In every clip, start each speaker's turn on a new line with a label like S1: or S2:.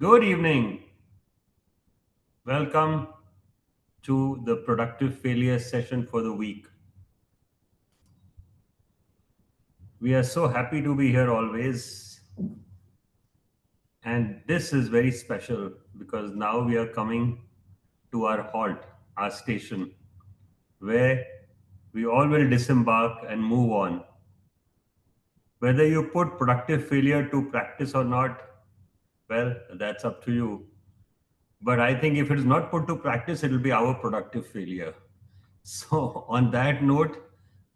S1: Good evening. Welcome to the productive failure session for the week. We are so happy to be here always. And this is very special because now we are coming to our halt, our station, where we all will disembark and move on. Whether you put productive failure to practice or not, well, that's up to you. But I think if it is not put to practice, it will be our productive failure. So, on that note,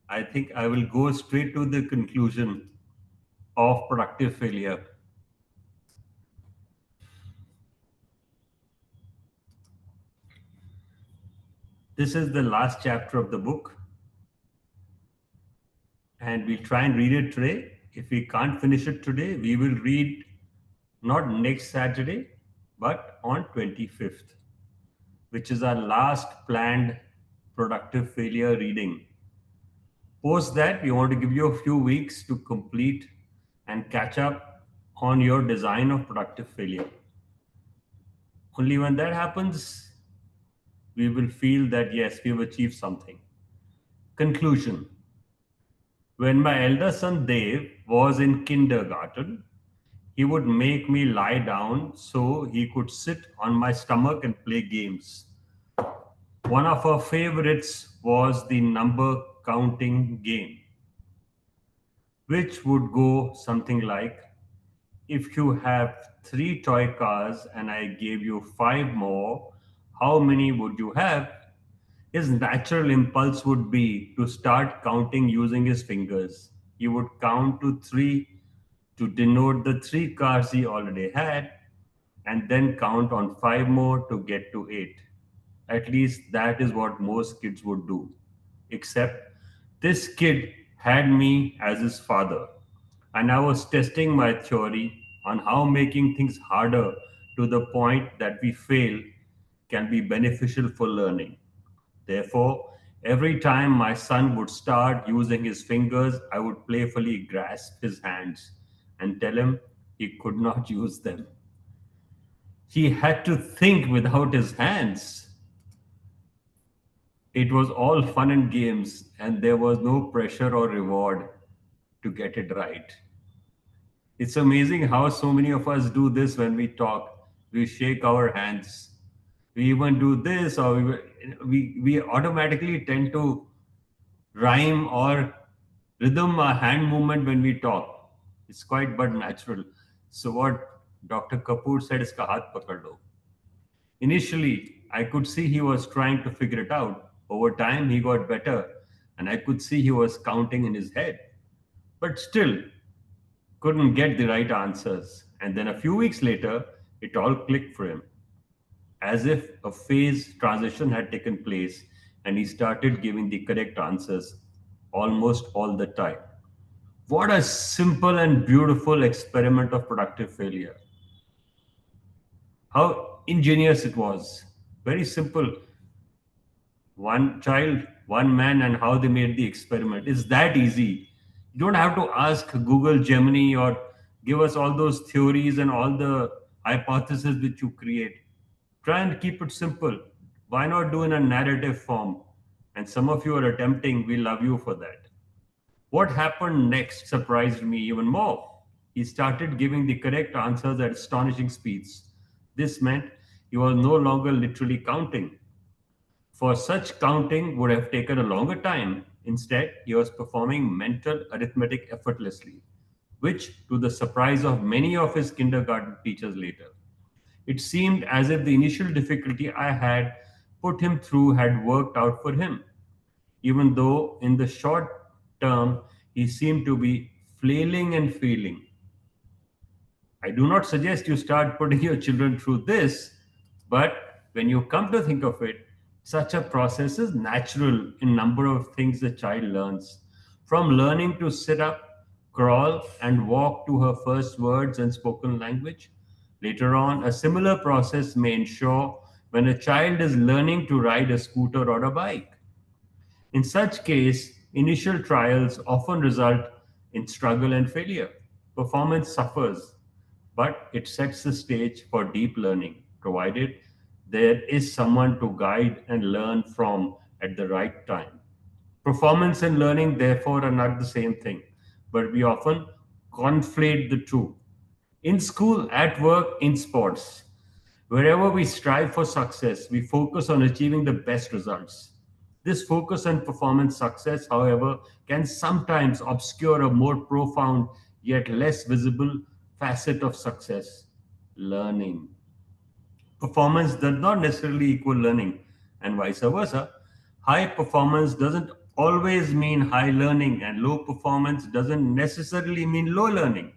S1: I think I will go straight to the conclusion of productive failure. This is the last chapter of the book, and we'll try and read it today. If we can't finish it today, we will read not next Saturday, but on 25th, which is our last planned productive failure reading. Post that, we want to give you a few weeks to complete and catch up on your design of productive failure. Only when that happens, we will feel that yes, we have achieved something. Conclusion. When my elder son Dev was in kindergarten, he would make me lie down so he could sit on my stomach and play games. One of our favorites was the number counting game, which would go something like, if you have three toy cars and I gave you five more, how many would you have? His natural impulse would be to start counting using his fingers. He would count to three to denote the three cars he already had, and then count on five more to get to eight. At least that is what most kids would do. Except this kid had me as his father, and I was testing my theory on how making things harder to the point that we fail can be beneficial for learning. Therefore, every time my son would start using his fingers, I would playfully grasp his hands and tell him he could not use them. He had to think without his hands. It was all fun and games, and there was no pressure or reward to get it right. It's amazing how so many of us do this when we talk. We shake our hands. We even do this, or we automatically tend to rhyme or rhythm a hand movement when we talk. It's quite but natural. So what Dr. Kapoor said is ka haath pakad lo. Initially, I could see he was trying to figure it out. Over time, he got better, and I could see he was counting in his head. But still, couldn't get the right answers. And then a few weeks later, it all clicked for him, as if a phase transition had taken place, and he started giving the correct answers almost all the time. What a simple and beautiful experiment of productive failure. How ingenious it was. Very simple. One child, one man, and how they made the experiment. It's that easy. You don't have to ask Google Gemini or give us all those theories and all the hypotheses which you create. Try and keep it simple. Why not do in a narrative form? And some of you are attempting, we love you for that. What happened next surprised me even more. He started giving the correct answers at astonishing speeds. This meant he was no longer literally counting. For such counting would have taken a longer time. Instead, he was performing mental arithmetic effortlessly, which, to the surprise of many of his kindergarten teachers later, it seemed as if the initial difficulty I had put him through had worked out for him, even though in the short term he seemed to be flailing and failing. I do not suggest you start putting your children through this, but when you come to think of it, such a process is natural in number of things the child learns. From learning to sit up, crawl, and walk to her first words and spoken language. Later on, a similar process may ensure when a child is learning to ride a scooter or a bike. In such case, initial trials often result in struggle and failure. Performance suffers, but it sets the stage for deep learning, provided there is someone to guide and learn from at the right time. Performance and learning, therefore, are not the same thing, but we often conflate the two. In school, at work, in sports, wherever we strive for success, we focus on achieving the best results. This focus on performance success, however, can sometimes obscure a more profound yet less visible facet of success: learning. Performance does not necessarily equal learning, and vice versa. High performance doesn't always mean high learning, and low performance doesn't necessarily mean low learning.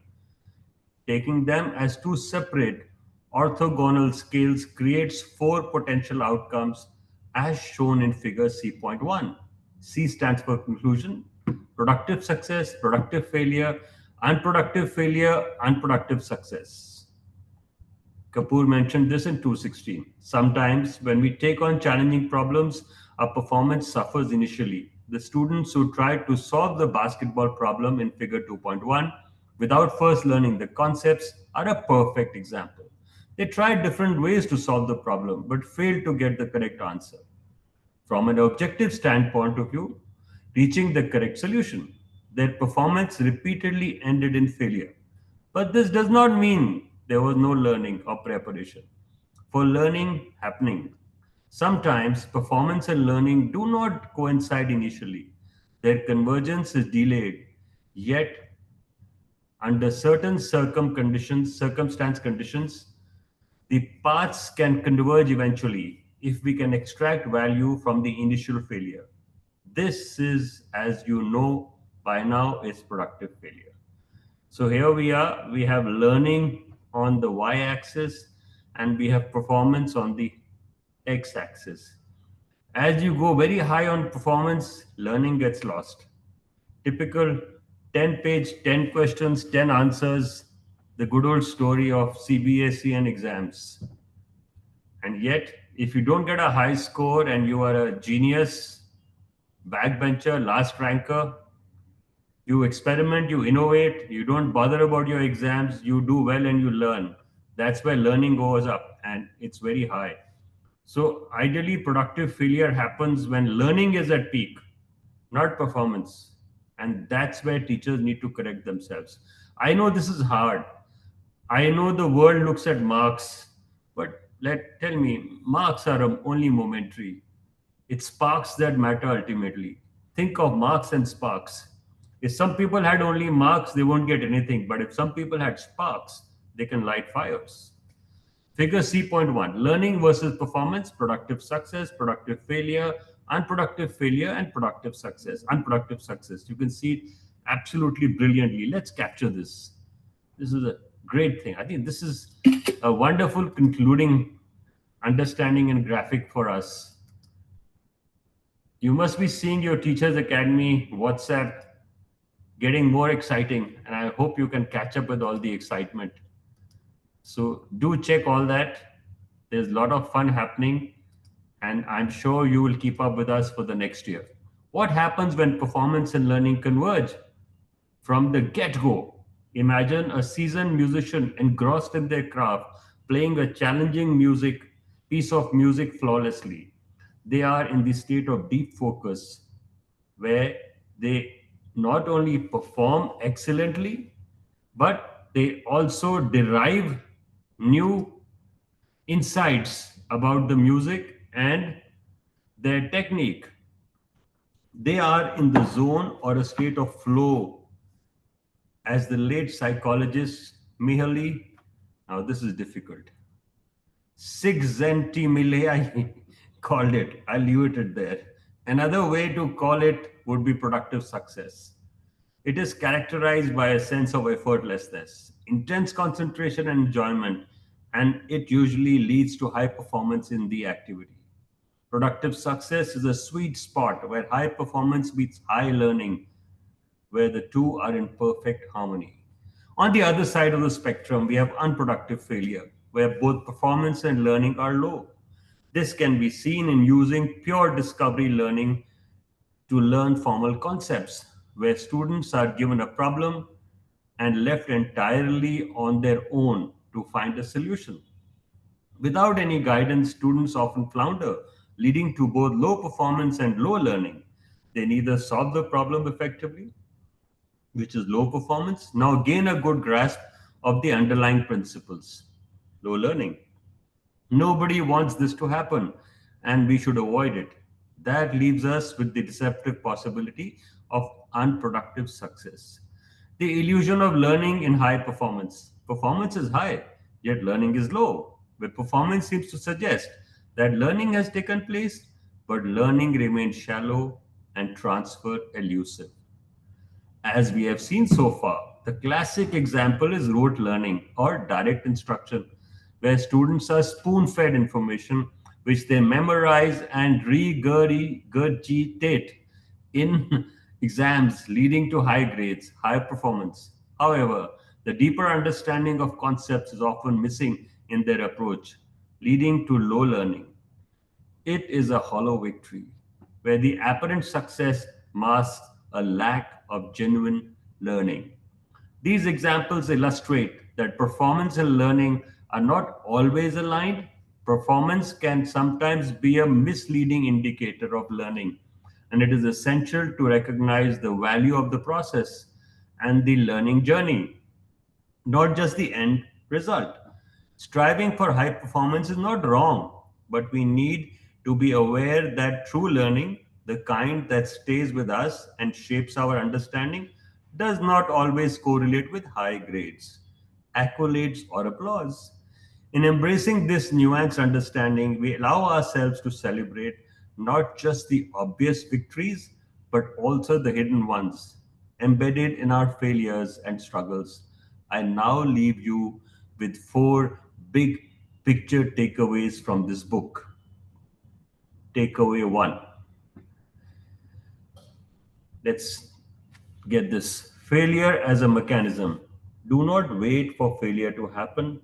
S1: Taking them as two separate orthogonal scales creates four potential outcomes as shown in figure C.1. C stands for conclusion, productive success, productive failure, unproductive failure, unproductive success. Kapoor mentioned this in 216. Sometimes, when we take on challenging problems, our performance suffers initially. The students who tried to solve the basketball problem in figure 2.1 without first learning the concepts are a perfect example. They tried different ways to solve the problem but failed to get the correct answer. From an objective standpoint of view, reaching the correct solution, their performance repeatedly ended in failure. But this does not mean there was no learning or preparation for learning happening. Sometimes performance and learning do not coincide initially. Their convergence is delayed, yet under certain circumstance conditions, the paths can converge eventually if we can extract value from the initial failure. This is, as you know by now, is productive failure. So here we are, we have learning on the y-axis and we have performance on the x-axis. As you go very high on performance, learning gets lost. Typical 10 page, 10 questions, 10 answers, the good old story of CBSE and exams. And yet, if you don't get a high score and you are a genius, backbencher, last ranker, you experiment, you innovate, you don't bother about your exams, you do well and you learn. That's where learning goes up and it's very high. So, ideally, productive failure happens when learning is at peak, not performance. And that's where teachers need to correct themselves. I know this is hard. I know the world looks at marks, but tell me, marks are only momentary. It's sparks that matter ultimately. Think of marks and sparks. If some people had only marks, they won't get anything. But if some people had sparks, they can light fires. Figure C.1, learning versus performance, productive success, productive failure, unproductive failure, and productive success. Unproductive success. You can see it absolutely brilliantly. Let's capture this. This is a great thing. I think this is a wonderful concluding understanding and graphic for us. You must be seeing your Teachers Academy WhatsApp getting more exciting, and I hope you can catch up with all the excitement. So do check all that. There's a lot of fun happening, and I'm sure you will keep up with us for the next year. What happens when performance and learning converge? From the get-go, imagine a seasoned musician engrossed in their craft, playing a challenging piece of music flawlessly. They are in the state of deep focus where they not only perform excellently, but they also derive new insights about the music and their technique. They are in the zone or a state of flow, as the late psychologist Mihaly, now this is difficult, Csikszentmihalyi called it. I'll leave it there. Another way to call it would be productive success. It is characterized by a sense of effortlessness, intense concentration and enjoyment, and it usually leads to high performance in the activity. Productive success is a sweet spot where high performance meets high learning, where the two are in perfect harmony. On the other side of the spectrum, we have unproductive failure, where both performance and learning are low. This can be seen in using pure discovery learning to learn formal concepts, where students are given a problem and left entirely on their own to find a solution. Without any guidance, students often flounder, leading to both low performance and low learning. They neither solve the problem effectively, which is low performance, now gain a good grasp of the underlying principles, low learning. Nobody wants this to happen, and we should avoid it. That leaves us with the deceptive possibility of unproductive success. The illusion of learning in high performance. Performance is high, yet learning is low. Where performance seems to suggest that learning has taken place, but learning remains shallow and transfer elusive. As we have seen so far, the classic example is rote learning or direct instruction, where students are spoon fed information which they memorize and regurgitate in exams, leading to high grades, high performance. However, the deeper understanding of concepts is often missing in their approach, leading to low learning. It is a hollow victory where the apparent success masks a lack of genuine learning. These examples illustrate that performance and learning are not always aligned. Performance can sometimes be a misleading indicator of learning, and it is essential to recognize the value of the process and the learning journey, not just the end result. Striving for high performance is not wrong, but we need to be aware that true learning, the kind that stays with us and shapes our understanding, does not always correlate with high grades, accolades, or applause. In embracing this nuanced understanding, we allow ourselves to celebrate not just the obvious victories, but also the hidden ones embedded in our failures and struggles. I now leave you with four big picture takeaways from this book. Takeaway one, let's get this: failure as a mechanism. Do not wait for failure to happen.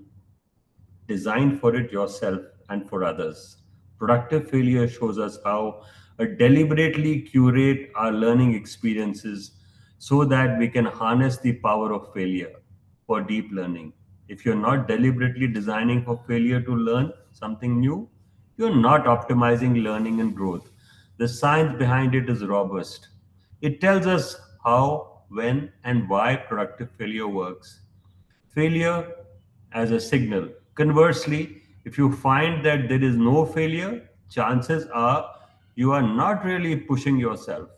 S1: Design for it yourself and for others. Productive failure shows us how to deliberately curate our learning experiences so that we can harness the power of failure for deep learning. If you're not deliberately designing for failure to learn something new, you're not optimizing learning and growth. The science behind it is robust. It tells us how, when, and why productive failure works. Failure as a signal. Conversely, if you find that there is no failure, chances are you are not really pushing yourself.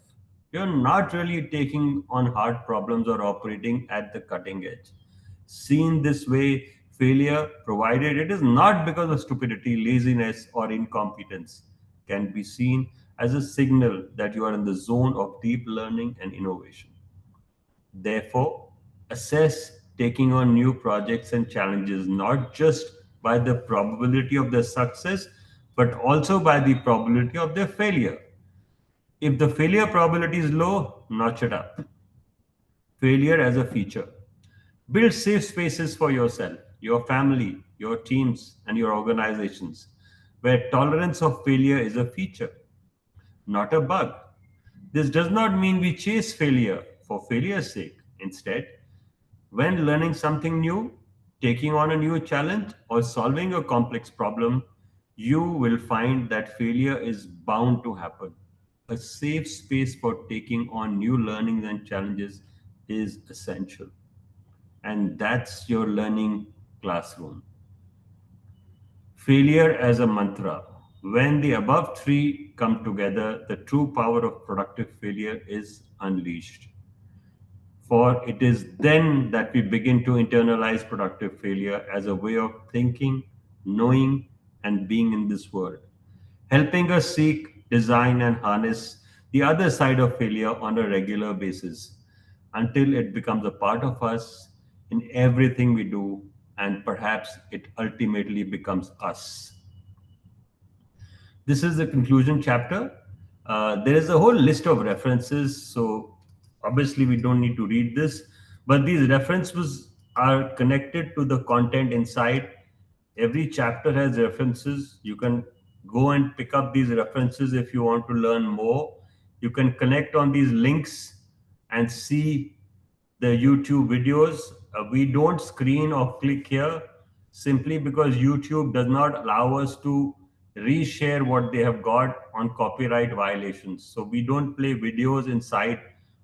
S1: You're not really taking on hard problems or operating at the cutting edge. Seen this way, failure, provided it is not because of stupidity, laziness, or incompetence, can be seen as a signal that you are in the zone of deep learning and innovation. Therefore, assess taking on new projects and challenges not just by the probability of their success, but also by the probability of their failure. If the failure probability is low, notch it up. Failure as a feature. Build safe spaces for yourself, your family, your teams, and your organizations where tolerance of failure is a feature, not a bug. This does not mean we chase failure for failure's sake. Instead, when learning something new, taking on a new challenge, or solving a complex problem, you will find that failure is bound to happen. A safe space for taking on new learnings and challenges is essential. And that's your learning classroom. Failure as a mantra. When the above three come together, the true power of productive failure is unleashed. For it is then that we begin to internalize productive failure as a way of thinking, knowing, and being in this world, helping us seek, design, and harness the other side of failure on a regular basis until it becomes a part of us in everything we do, and perhaps it ultimately becomes us. This is the conclusion chapter. There is a whole list of references, so obviously we don't need to read this, but these references are connected to the content inside. Every chapter has references. You can go and pick up these references if you want to learn more. You can connect on these links and see the YouTube videos. We don't screen or click here. simply because YouTube does not allow us to reshare what they have got on copyright violations. So we don't play videos inside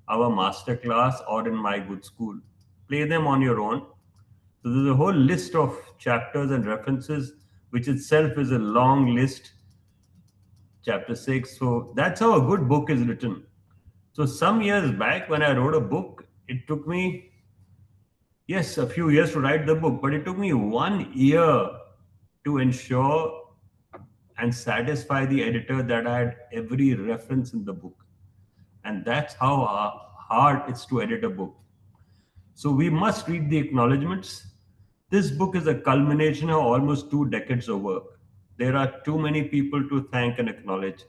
S1: our masterclass or in My Good School. Play them on your own. So there's a whole list of chapters and references, which itself is a long list, chapter 6. So that's how a good book is written. So some years back, when I wrote a book, it took me, yes, a few years to write the book, but it took me 1 year to ensure and satisfy the editor that I had every reference in the book. And that's how hard it's to edit a book. So we must read the acknowledgements. This book is a culmination of almost 2 decades of work. There are too many people to thank and acknowledge.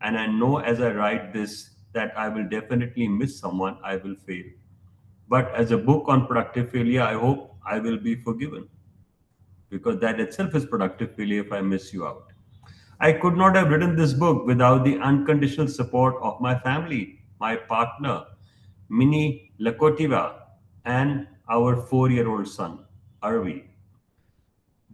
S1: And I know as I write this that I will definitely miss someone, I will fail. But as a book on productive failure, I hope I will be forgiven because that itself is productive failure if I miss you out. I could not have written this book without the unconditional support of my family, my partner, Minnie Lakotiva, and our 4 year old son, Arvi.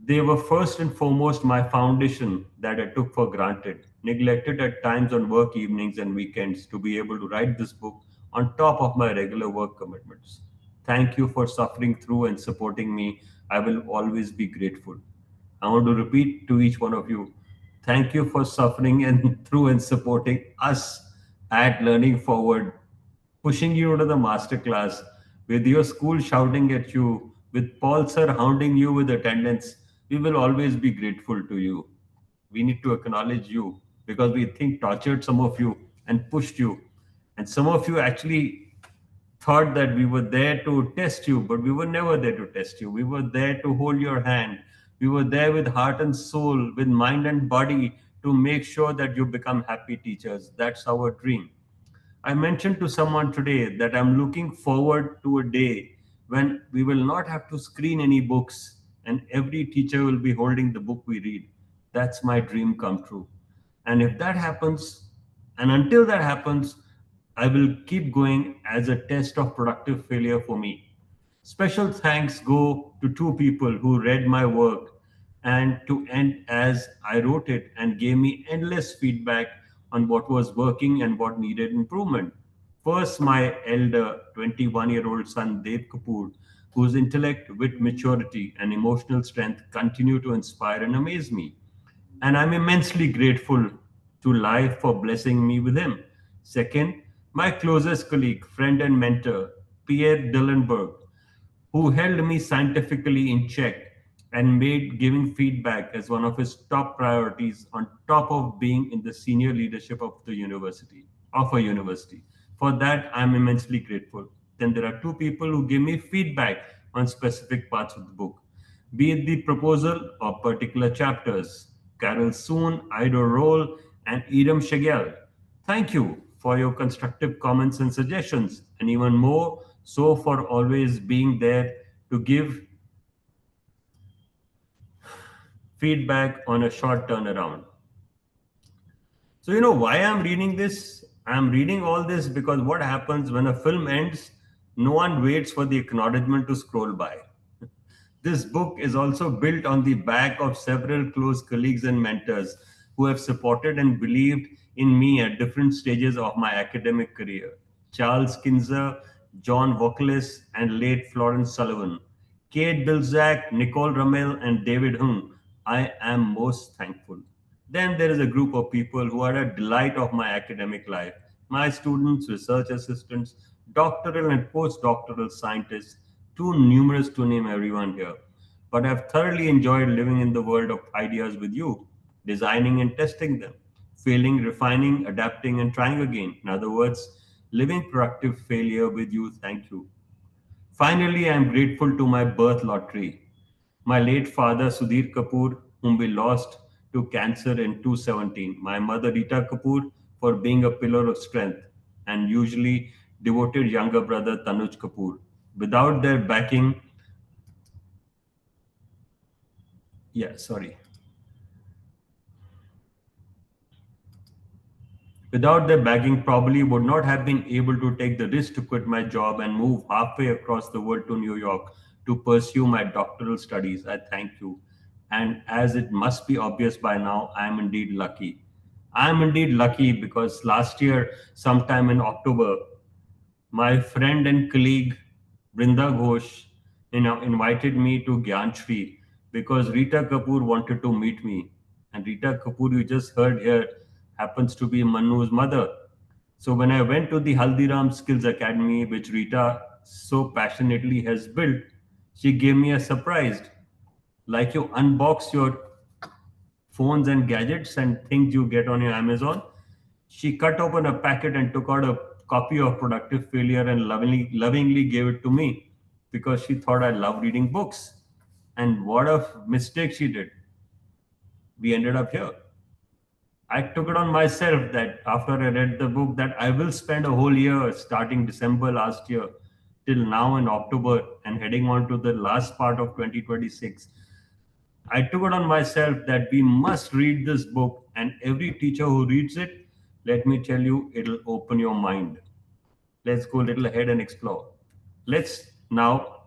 S1: They were first and foremost my foundation that I took for granted, neglected at times on work evenings and weekends to be able to write this book on top of my regular work commitments. Thank you for suffering through and supporting me. I will always be grateful. I want to repeat to each one of you, thank you for suffering and through and supporting us at Learning Forward, pushing you to the masterclass, with your school shouting at you, with Paul sir hounding you with attendance. We will always be grateful to you. We need to acknowledge you because we think tortured some of you and pushed you. And some of you actually thought that we were there to test you, but we were never there to test you. We were there to hold your hand. We were there with heart and soul, with mind and body to make sure that you become happy teachers. That's our dream. I mentioned to someone today that I'm looking forward to a day when we will not have to screen any books and every teacher will be holding the book we read. That's my dream come true. And if that happens, and until that happens, I will keep going as a test of productive failure for me. Special thanks go to 2 people who read my work and to end as I wrote it and gave me endless feedback on what was working and what needed improvement. First, my elder 21-year-old son Dev Kapoor, whose intellect, wit, maturity, and emotional strength continue to inspire and amaze me. And I'm immensely grateful to life for blessing me with him. Second, my closest colleague, friend, and mentor, Pierre Dillenberg, who held me scientifically in check and made giving feedback as one of his top priorities on top of being in the senior leadership of a university. For that, I'm immensely grateful. Then there are 2 people who give me feedback on specific parts of the book, be it the proposal or particular chapters. Carol Soon, Ido Roll, and Edam Shagel. Thank you for your constructive comments and suggestions, and even more so for always being there to give feedback on a short turnaround. So, you know why I'm reading this? I'm reading all this because what happens when a film ends, no one waits for the acknowledgement to scroll by. This book is also built on the back of several close colleagues and mentors who have supported and believed in me at different stages of my academic career. Charles Kinzer, John Vokelis, and late Florence Sullivan, Kate Bilzak, Nicole Ramel, and David Hung. I am most thankful. Then there is a group of people who are a delight of my academic life, my students, research assistants, doctoral and postdoctoral scientists, too numerous to name everyone here. But I've thoroughly enjoyed living in the world of ideas with you, designing and testing them, failing, refining, adapting, and trying again. In other words, living productive failure with you. Thank you. Finally, I am grateful to my birth lottery. My late father, Sudhir Kapoor, whom we lost to cancer in 2017. My mother, Rita Kapoor, for being a pillar of strength, and usually devoted younger brother, Tanuj Kapoor. Without their backing, yeah, sorry. Without their backing, probably would not have been able to take the risk to quit my job and move halfway across the world to New York to pursue my doctoral studies. I thank you. And as it must be obvious by now, I am indeed lucky. I am indeed lucky because last year, sometime in October, my friend and colleague Brinda Ghosh, invited me to Gyanshri because Rita Kapoor wanted to meet me. And Rita Kapoor, you just heard here, happens to be Manu's mother. So when I went to the Haldiram Skills Academy, which Rita so passionately has built, she gave me a surprise. Like you unbox your phones and gadgets and things you get on your Amazon, she cut open a packet and took out a copy of Productive Failure and lovingly gave it to me because she thought I love reading books. And what a mistake she did. We ended up here. I took it on myself that after I read the book that I will spend a whole year starting December last year till now in October and heading on to the last part of 2026. I took it on myself that we must read this book, and every teacher who reads it, let me tell you, it'll open your mind. Let's go a little ahead and explore. Let's now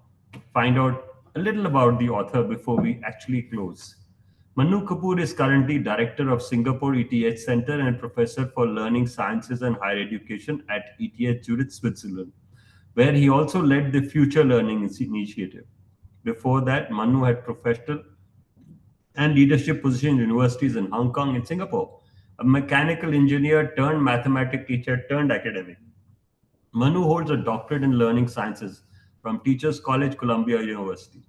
S1: find out a little about the author before we actually close. Manu Kapoor is currently director of Singapore ETH Center and professor for learning sciences and higher education at ETH Zurich, Switzerland, where he also led the Future Learning Initiative. Before that, Manu had professional and leadership positions in universities in Hong Kong and Singapore. A mechanical engineer turned mathematics teacher turned academic. Manu holds a doctorate in learning sciences from Teachers College, Columbia University.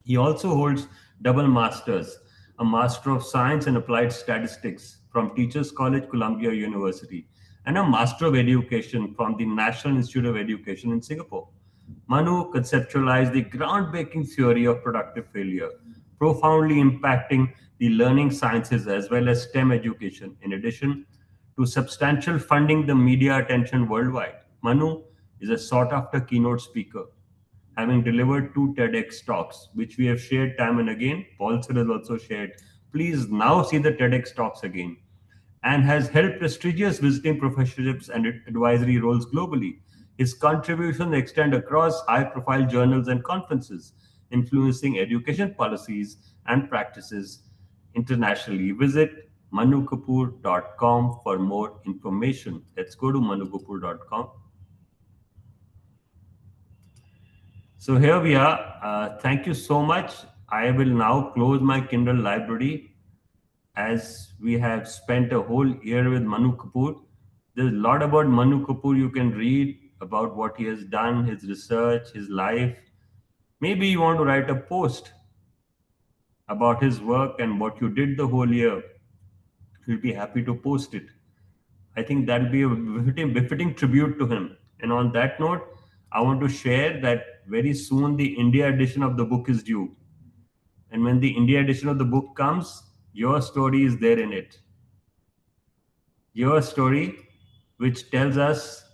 S1: He also holds double masters, a Master of Science in Applied Statistics from Teachers College, Columbia University, and a Master of Education from the National Institute of Education in Singapore. Manu conceptualized the groundbreaking theory of productive failure, profoundly impacting the learning sciences as well as STEM education. In addition to substantial funding the media attention worldwide, Manu is a sought after keynote speaker, having delivered two TEDx talks, which we have shared time and again. Paul sir has also shared. Please now see the TEDx talks again. And has held prestigious visiting professorships and advisory roles globally. His contributions extend across high profile journals and conferences, influencing education policies and practices internationally. Visit manukapoor.com for more information. Let's go to manukapoor.com. So here we are. Thank you so much. I will now close my Kindle library as we have spent a whole year with Manu Kapoor. There's a lot about Manu Kapoor you can read about what he has done, his research, his life. Maybe you want to write a post about his work and what you did the whole year. We'll be happy to post it. I think that'll be a befitting tribute to him. And on that note, I want to share that very soon the India edition of the book is due. And when the India edition of the book comes, your story is there in it. Your story, which tells us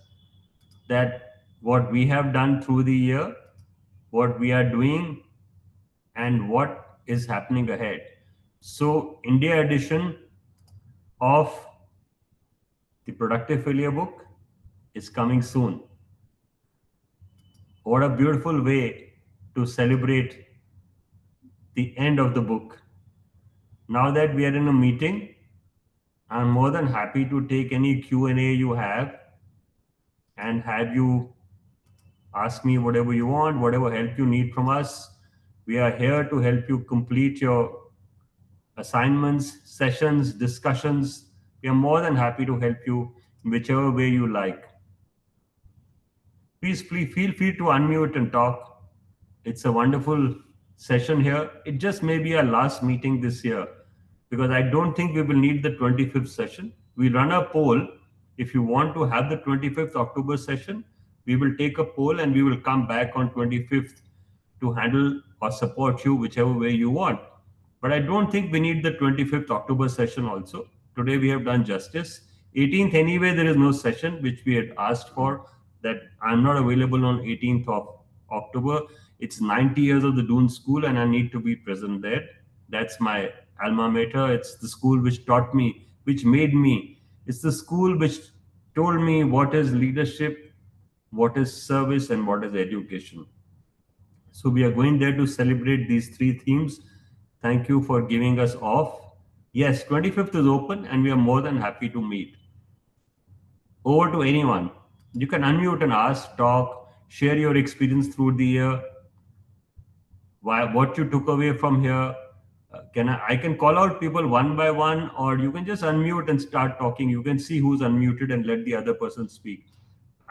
S1: that what we have done through the year, what we are doing, and what is happening ahead. So, India edition of the Productive Failure book is coming soon. What a beautiful way to celebrate the end of the book. Now that we are in a meeting, I'm more than happy to take any Q&A you have and have you ask me whatever you want, whatever help you need from us. We are here to help you complete your assignments, sessions, discussions. We are more than happy to help you in whichever way you like. Please feel free to unmute and talk. It's a wonderful session here. It just may be our last meeting this year because I don't think we will need the 25th session. We run a poll. If you want to have the 25th October session, we will take a poll and we will come back on 25th to handle or support you whichever way you want. But I don't think we need the 25th October session also. Today we have done justice. 18th anyway, there is no session which we had asked for, that I'm not available on 18th of October. It's 90 years of the Doon School and I need to be present there. That's my alma mater. It's the school which taught me, which made me. It's the school which told me what is leadership, what is service, and what is education. So we are going there to celebrate these three themes. Thank you for giving us off. Yes, 25th is open and we are more than happy to meet. Over to anyone. You can unmute and ask, talk, share your experience through the year, what you took away from here. I can call out people one by one, or you can just unmute and start talking. You can see who's unmuted and let the other person speak.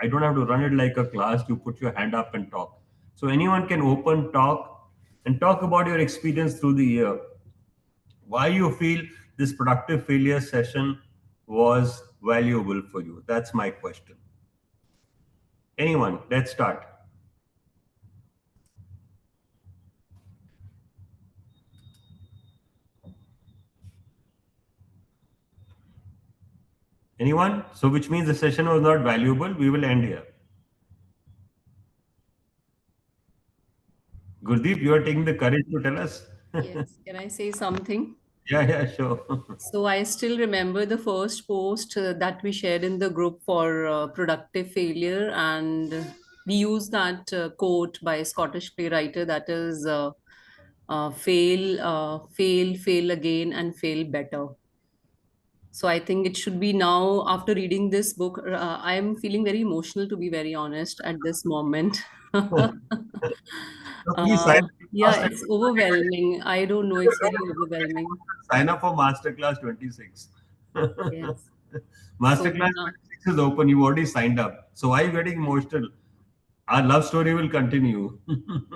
S1: I don't have to run it like a class. You put your hand up and talk. So anyone can open, talk, and talk about your experience through the year. Why you feel this productive failure session was valuable for you. That's my question. Anyone, let's start. Anyone? So, which means the session was not valuable. We will end here. Gurdeep, you are taking the courage to tell us.
S2: Yes, can I say something?
S1: Yeah, sure.
S2: So I still remember the first post that we shared in the group for productive failure, and we used that quote by a Scottish playwright that is fail, fail again, and fail better. So I think it should be now, after reading this book, I am feeling very emotional, to be very honest, at this moment.
S1: So please sign
S2: Yeah,
S1: up
S2: it's overwhelming. I don't know, it's very overwhelming.
S1: sign up for Masterclass 26.
S2: Yes. So
S1: Masterclass
S2: now,
S1: 26 is open. You already signed up. So why are you getting emotional? Our love story will continue.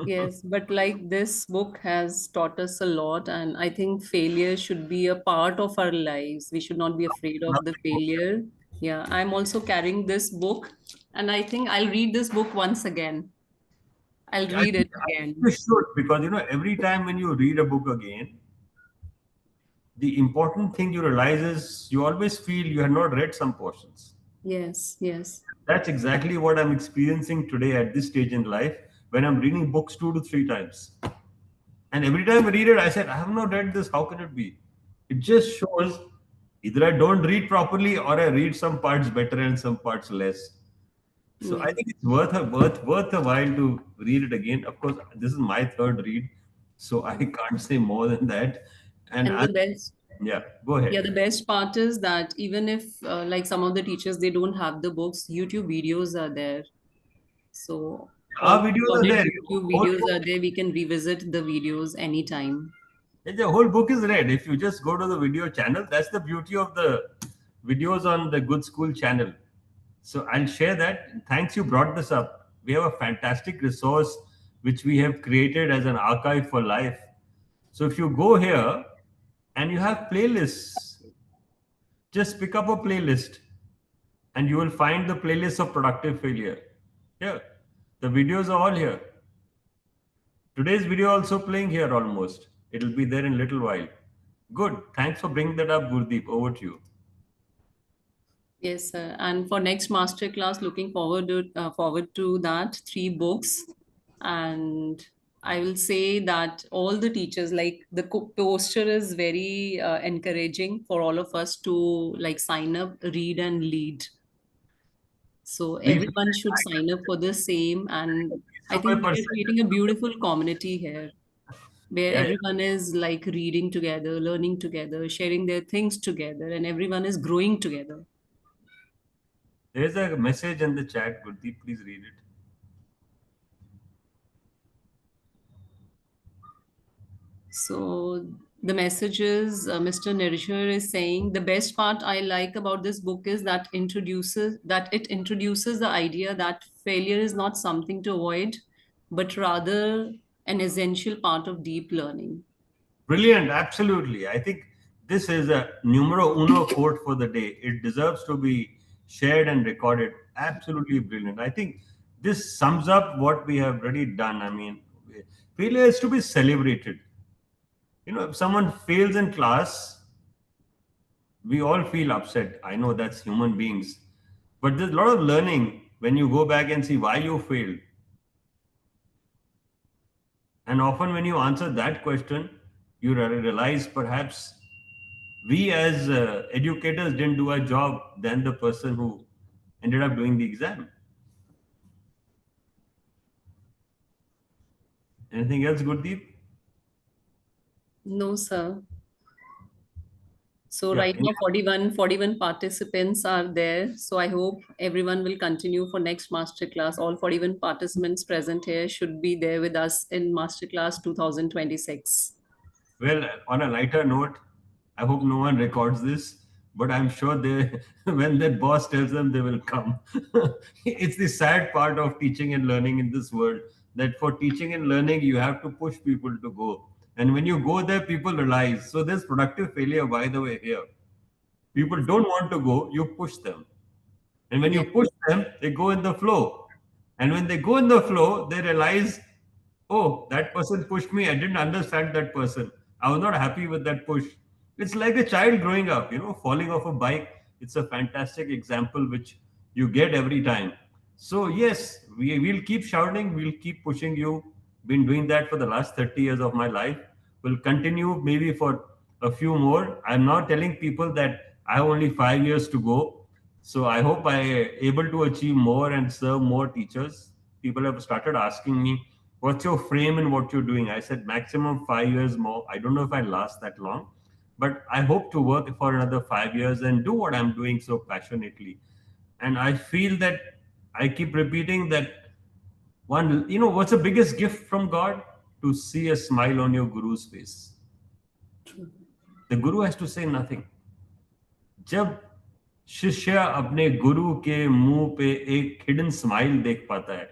S2: yes, but like this book has taught us a lot, and I think failure should be a part of our lives. We should not be afraid of
S1: Love
S2: the
S1: the book.
S2: failure. Yeah, I'm also carrying this book, and I think I'll read this book once again. I'll read it
S1: I think you
S2: again.
S1: should, because every time when you read a book again, the important thing you realize is you always feel you have not read some portions.
S2: Yes, yes,
S1: That's exactly what I'm experiencing today at this stage in life when I'm reading books 2 to 3 times. And every time I read it, I said, I have not read this. How can it be? It just shows either I don't read properly or I read some parts better and some parts less. So I
S2: yeah.
S1: think it's worth a while to read it again. Of course, this is my third read, so I can't say more than that. And
S2: And
S1: I,
S2: the best,
S1: yeah, go
S2: yeah,
S1: ahead.
S2: the best part is that even if like some of the teachers they don't have the books, YouTube videos are there. So all
S1: Our videos are
S2: recorded
S1: there.
S2: YouTube
S1: Whole
S2: videos
S1: book,
S2: are there. We can revisit the videos anytime.
S1: the whole book is read. If you just go to the video channel, that's the beauty of the videos on the Good School channel. So I'll share that. Thanks you brought this up. We have a fantastic resource which we have created as an archive for life. So if you go here and you have playlists, just pick up a playlist and you will find the playlist of productive failure. Here, the videos are all here. Today's video also playing here almost. It'll be there in a little while. Good. Thanks for bringing that up, Gurdeep. Over to you.
S2: Yes, sir. And for next master class, looking forward to that 3 books, and I will say that all the teachers like the poster is very encouraging for all of us to like sign up, read, and lead. So
S1: Please,
S2: everyone should sign up for the same, and I
S1: super
S2: think we are
S1: percent.
S2: creating a beautiful community here where
S1: Yeah, yeah.
S2: everyone is like reading together, learning together, sharing their things together, and everyone is growing together.
S1: There's a message in the chat, Gurdeep. Please read it.
S2: So the message is Mr. Nirishar is saying the best part I like about this book is that it introduces the idea that failure is not something to avoid, but rather an essential part of deep learning.
S1: Brilliant, absolutely. I think this is a numero uno quote for the day. It deserves to be shared and recorded. Absolutely brilliant. I think this sums up what we have already done. I mean, failure is to be celebrated. If someone fails in class, we all feel upset. I know that's human beings. But there's a lot of learning when you go back and see why you failed. And often, when you answer that question, you realize perhaps we as educators didn't do our job than the person who ended up doing the exam. Anything else, Gurdeep?
S2: No, sir. So
S1: Yeah.
S2: right now 41 participants are there. So I hope everyone will continue for next masterclass. All 41 participants present here should be there with us in masterclass 2026.
S1: Well, on a lighter note, I hope no one records this, but I'm sure they, when their boss tells them, they will come. It's the sad part of teaching and learning in this world that for teaching and learning, you have to push people to go. And when you go there, people realize. So there's productive failure, by the way, here. People don't want to go, you push them. And when you
S2: Yes.
S1: push them, they go in the flow. And when they go in the flow, they realize, oh, that person pushed me. I didn't understand that person. I was not happy with that push. It's like a child growing up, falling off a bike. It's a fantastic example which you get every time. So, yes, we will keep shouting, we'll keep pushing you. Been doing that for the last 30 years of my life. We'll continue maybe for a few more. I'm now telling people that I have only 5 years to go. So I hope I able to achieve more and serve more teachers. People have started asking me, "What's your frame in what you're doing?" I said, "Maximum 5 years more. I don't know if I last that long, but I hope to work for another 5 years and do what I'm doing so passionately." And I feel that I keep repeating that what's the biggest gift from God? To see a smile on your guru's face. The guru has to say nothing. जब शिष्य अपने गुरु के मुंह पे एक hidden smile देख पाता है,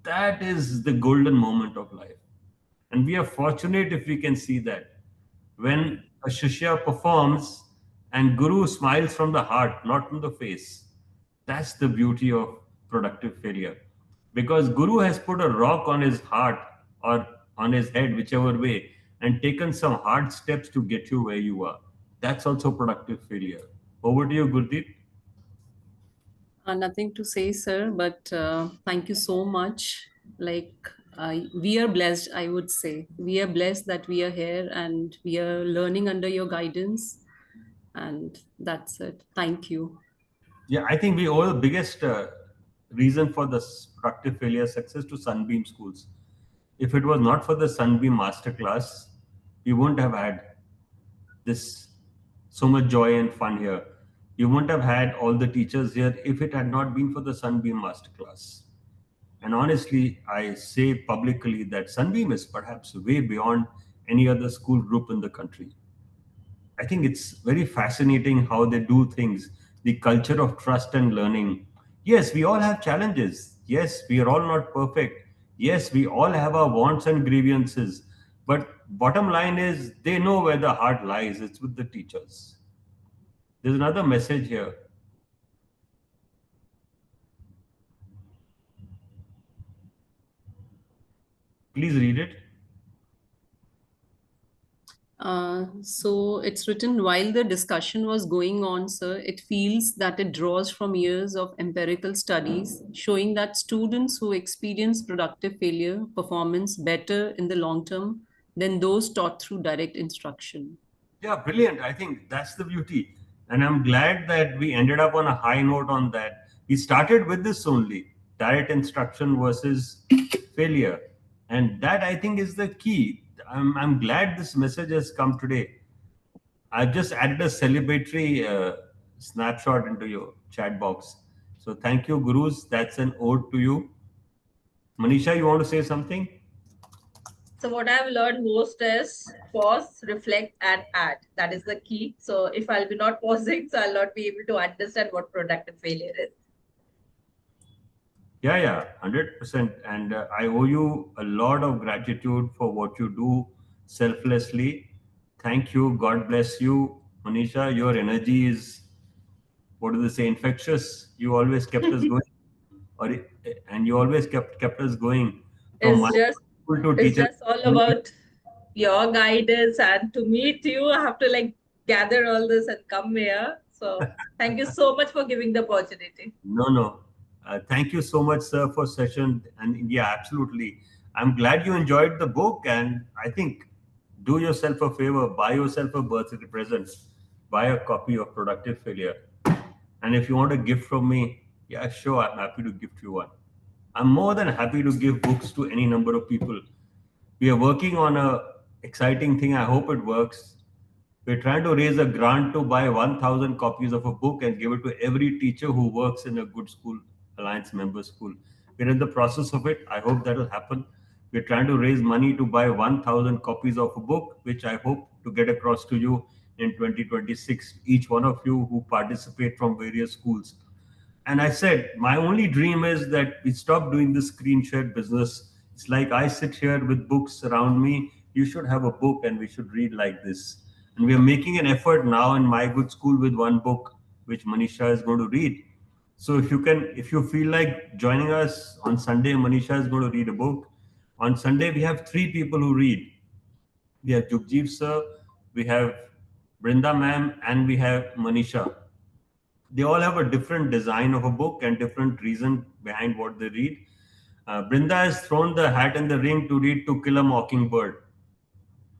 S1: that is the golden moment of life. And we are fortunate if we can see that. When a shishya performs and guru smiles from the heart, not from the face, that's the beauty of productive failure. Because guru has put a rock on his heart or on his head, whichever way, and taken some hard steps to get you where you are. That's also productive failure. Over to you, Gurdeep.
S2: Nothing to say, sir, but thank you so much. Like, we are blessed, I would say. We are blessed that we are here and we are learning under your guidance. And that's it. Thank you.
S1: Yeah, I think we owe the biggest reason for this productive failure success to Sunbeam schools. If it was not for the Sunbeam masterclass, we wouldn't have had this so much joy and fun here. You wouldn't have had all the teachers here if it had not been for the Sunbeam masterclass. And honestly, I say publicly that Sunbeam is perhaps way beyond any other school group in the country. I think it's very fascinating how they do things, the culture of trust and learning. Yes, we all have challenges. Yes, we are all not perfect. Yes, we all have our wants and grievances. But bottom line is they know where the heart lies. It's with the teachers. There's another message here. Please read it.
S2: So it's written while the discussion was going on, sir, it feels that it draws from years of empirical studies showing that students who experience productive failure performance better in the long term than those taught through direct instruction.
S1: Yeah, brilliant. I think that's the beauty. And I'm glad that we ended up on a high note on that. We started with this only direct instruction versus failure. And that I think is the key. I'm glad this message has come today. I've just added a celebratory snapshot into your chat box. So thank you, Gurus. That's an ode to you. Manisha, you want to say something?
S3: So what I've learned most is pause, reflect, and add. That is the key. So if I'll be not pausing, so I'll not be able to understand what productive failure is.
S1: Yeah, 100%. And I owe you a lot of gratitude for what you do selflessly. Thank you. God bless you. Manisha, your energy is, what do they say, infectious. You always kept us going. Or, and you always kept us going from my
S3: It's just
S1: school to
S3: it's
S1: teacher.
S3: just all about your guidance, and to meet you, I have to like gather all this and come here. So thank you so much for giving the opportunity.
S1: No, no. Thank you so much, sir, for session. And yeah, absolutely. I'm glad you enjoyed the book. And I think do yourself a favor, buy yourself a birthday present, buy a copy of Productive Failure. And if you want a gift from me, yeah, sure, I'm happy to gift you one. I'm more than happy to give books to any number of people We are working on a exciting thing. I hope it works. We're trying to raise a grant to buy 1,000 copies of a book and give it to every teacher who works in a good school, Alliance member school. We're in the process of it. I hope that will happen. We're trying to raise money to buy 1,000 copies of a book, which I hope to get across to you in 2026. Each one of you who participate from various schools. And I said, my only dream is that we stop doing this screen share business. It's like I sit here with books around me. You should have a book and we should read like this. And we are making an effort now in my good school with one book, which Manisha is going to read. So if you feel like joining us on Sunday, Manisha is going to read a book. On Sunday, we have three people who read. We have Jugjeev sir, we have Brinda ma'am, and we have Manisha. They all have a different design of a book and different reason behind what they read. Brinda has thrown the hat in the ring to read To Kill a Mockingbird,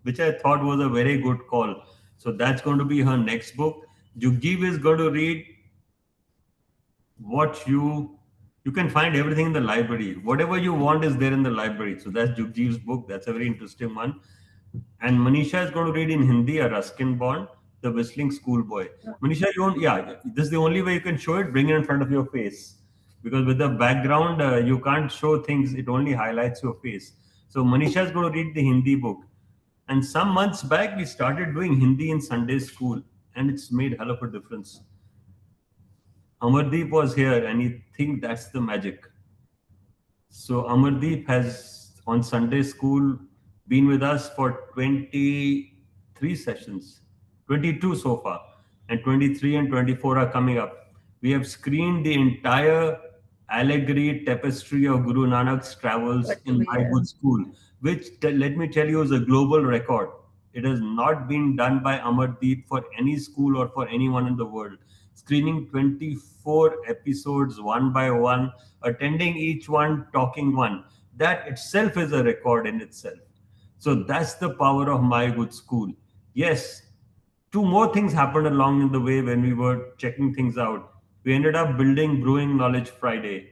S1: which I thought was a very good call. So that's going to be her next book. Jugjeev is going to read what you can find everything in the library. Whatever you want is there in the library. So that's Jugjeev's book. That's a very interesting one. And Manisha is going to read in Hindi a Ruskin Bond, The Whistling Schoolboy. Manisha, yeah, this is the only way you can show it. Bring it in front of your face. Because with the background, you can't show things, it only highlights your face. So Manisha is going to read the Hindi book. And some months back, we started doing Hindi in Sunday school, and it's made hell of a difference. Amardeep was here, and he think that's the magic. So Amardeep has on Sunday school been with us for 23 sessions, 22 so far, and 23 and 24 are coming up. We have screened the entire allegory tapestry of Guru Nanak's travels
S3: Good to
S1: in my
S3: hear.
S1: good school, which let me tell you is a global record. It has not been done by Amardeep for any school or for anyone in the world. Screening 24 episodes one by one, attending each one, talking one. That itself is a record in itself. So that's the power of my good school. Yes, two more things happened along in the way when we were checking things out. We ended up building Brewing Knowledge Friday,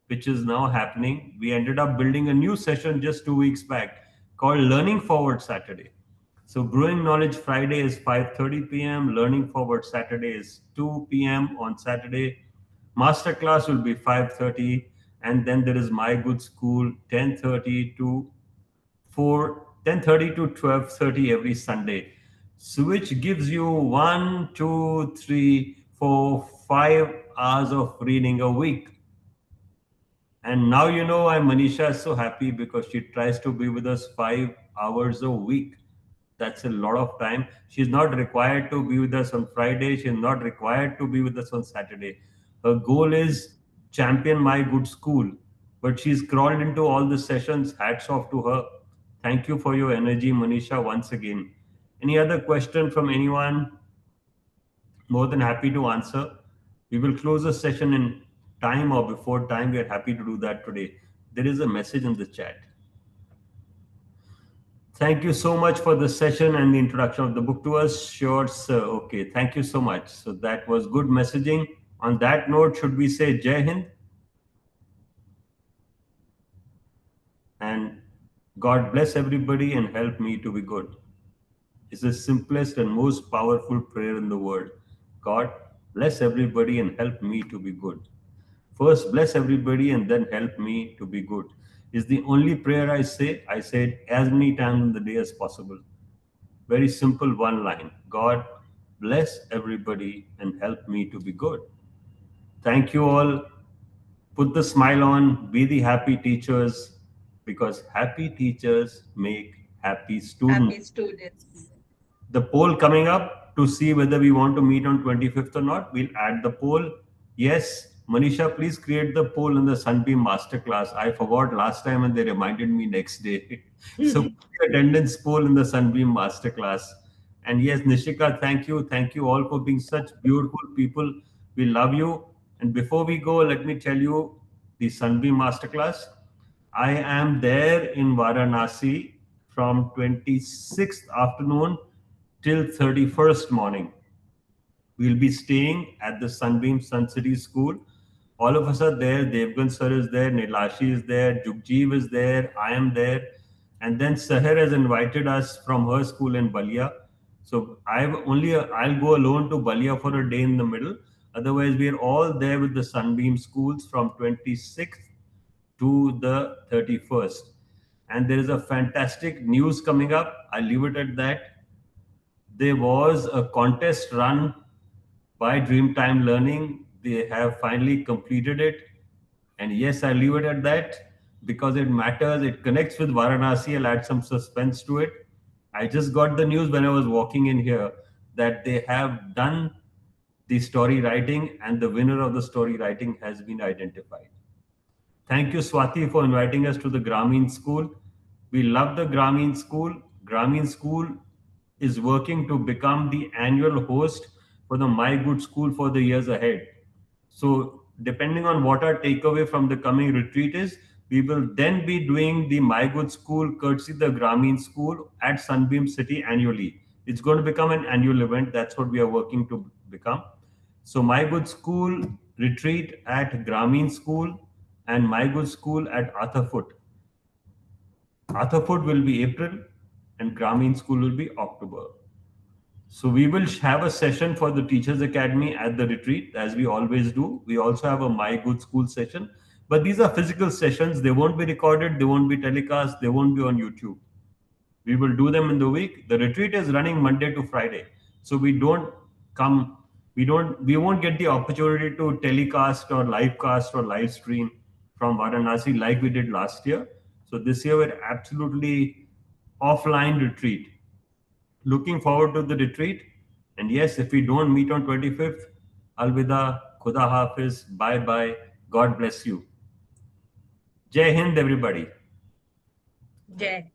S1: which is now happening. We ended up building a new session just 2 weeks back called Learning Forward Saturday. So Growing Knowledge Friday is 5:30 p.m. Learning Forward Saturday is 2 p.m. on Saturday. Masterclass will be 5:30, and then there is My Good School 10:30 to 10:30 to 12:30 every Sunday. So which gives you 1, 2, 3, 4, 5 hours of reading a week. And now you know why Manisha is so happy because she tries to be with us 5 hours a week. That's a lot of time. She's not required to be with us on Friday. She's not required to be with us on Saturday. Her goal is champion my good school. But she's crawled into all the sessions. Hats off to her. Thank you for your energy, Manisha, once again. Any other question from anyone? More than happy to answer. We will close the session in time or before time. We are happy to do that today. There is a message in the chat. Thank you so much for the session and the introduction of the book to us. Sure, sir. Okay, thank you so much. So that was good messaging. On that note, should we say Jai Hind? And God bless everybody and help me to be good. It's the simplest and most powerful prayer in the world. God bless everybody and help me to be good. First, bless everybody and then help me to be good. Is the only prayer I say. I say it as many times in the day as possible. Very simple one line. God bless everybody and help me to be good. Thank you all. Put the smile on. Be the happy teachers because happy teachers make happy students.
S3: Happy students.
S1: The poll coming up to see whether we want to meet on 25th or not. We'll add the poll. Yes, Manisha, please create the poll in the Sunbeam Masterclass. I forgot last time and they reminded me next day. So put the attendance poll in the Sunbeam Masterclass. And yes, Nishika, thank you. Thank you all for being such beautiful people. We love you. And before we go, let me tell you the Sunbeam Masterclass. I am there in Varanasi from 26th afternoon till 31st morning. We'll be staying at the Sunbeam Sun City School. All of us are there. Devgan sir is there. Nilashi is there. Jugjeev is there. I am there. and then Sahar has invited us from her school in Balia. So I'll go alone to Balia for a day in the middle. Otherwise, we are all there with the Sunbeam schools from 26th to the 31st. And there is a fantastic news coming up. I'll leave it at that. There was a contest run by Dreamtime Learning. They have finally completed it. And yes, I leave it at that because it matters. It connects with Varanasi. I'll add some suspense to it. I just got the news when I was walking in here that they have done the story writing and the winner of the story writing has been identified. Thank you, Swati, for inviting us to the Grameen School. We love the Grameen School. Grameen School is working to become the annual host for the My Good School for the years ahead. So, depending on what our takeaway from the coming retreat is, we will then be doing the My Good School courtesy the Grameen School at Sunbeam City annually. It's going to become an annual event. That's what we are working to become. So, My Good School retreat at Grameen School and My Good School at Athafoot. Athafoot will be April and Grameen School will be October. So we will have a session for the Teachers Academy at the retreat, as we always do. We also have a My Good School session, but these are physical sessions. They won't be recorded, they won't be telecast, they won't be on YouTube. We will do them in the week. The retreat is running Monday to Friday, so come, we won't get the opportunity to telecast or live cast or live stream from Varanasi like we did last year. So this year we're absolutely offline retreat. Looking forward to the retreat. And yes, if we don't meet on 25th, Alvida, Khuda Hafiz, bye bye. God bless you. Jai Hind, everybody.
S3: Jay.